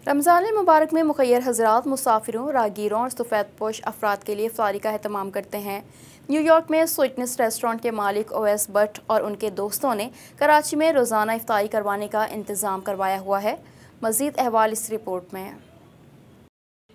رمضان المبارک میں مخیر حضرات مسافروں، راہگیروں اور سفید پوش افراد کے لیے افطاری کا اہتمام کرتے ہیں۔ نیو یارک میں سویٹنس ریسٹورنٹ کے مالک اویس بٹ اور ان کے دوستوں نے کراچی میں روزانہ افطاری کروانے کا انتظام کروایا ہوا ہے۔ مزید احوال اس رپورٹ میں۔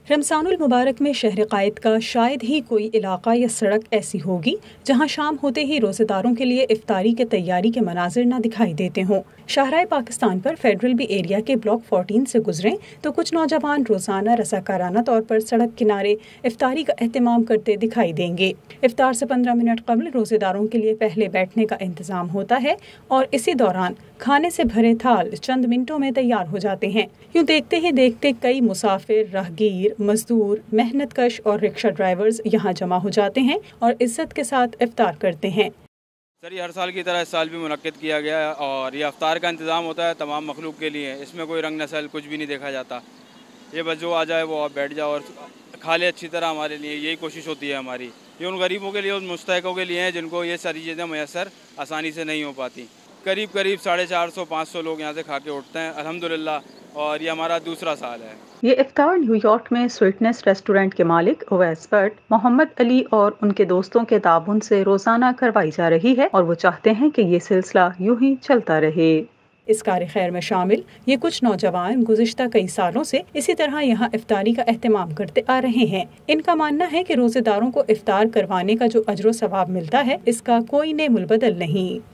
رمضان المبارک میں شہر قائد کا شاید ہی کوئی علاقہ یا سڑک ایسی ہوگی جہاں شام ہوتے ہی روزے داروں کے لیے افطاری کے تیاری کے مناظر نہ دکھائی دیتے ہوں۔ شاہراہ پاکستان پر فیڈرل بی ایریا کے بلاک 14 سے گزریں تو کچھ نوجوان روزانہ رضاکارانہ طور پر سڑک کنارے افطاری کا اہتمام کرتے دکھائی دیں گے۔ افطار سے 15 منٹ قبل روزے داروں کے لیے پہلے بیٹھنے کا انتظام ہوتا ہے اور اسی دوران کھانے سے بھرے تھال چند منٹوں میں تیار ہو جاتے ہیں۔ یوں دیکھتے ہی دیکھتے کئی مسافر، راہگیر، مزدور، محنت کش اور رکشہ ڈرائیورز یہاں جمع ہو جاتے ہیں اور عزت کے ساتھ افطار کرتے ہیں۔ سر یہ ہر سال کی طرح اس سال بھی منعقد کیا گیا ہے اور یہ افطار کا انتظام ہوتا ہے تمام مخلوق کے لیے۔ اس میں کوئی رنگ نسل کچھ بھی نہیں دیکھا جاتا۔ یہ بس جو آ جائے وہ بیٹھ جائے اور کھا لے اچھی طرح، ہمارے لیے یہی کوشش ہوتی ہے ہماری۔ یہ ان غریبوں کے لیے، ان مستحقوں کے لیے ہیں جن کو یہ ساری چیزیں میسر آسانی سے نہیں ہو پاتی۔ قریب 450-500 لوگ یہاں سے کھا کے اٹھتے ہیں الحمدللہ، اور یہ ہمارا دوسرا سال ہے۔ یہ افطار نیو یارک میں سویٹنس ریسٹورنٹ کے مالک اویس بٹ، محمد علی اور ان کے دوستوں کے تعاون سے روزانہ کروائی جا رہی ہے اور وہ چاہتے ہیں کہ یہ سلسلہ یوں ہی چلتا رہے۔ اس کار خیر میں شامل یہ کچھ نوجوان گزشتہ کئی سالوں سے اسی طرح یہاں افطاری کا اہتمام کرتے آ رہے ہیں۔ ان کا ماننا ہے کہ روزے داروں کو افطار کروانے کا جو اجر و ثواب ملتا ہے اس کا کوئی نعم البدل نہیں۔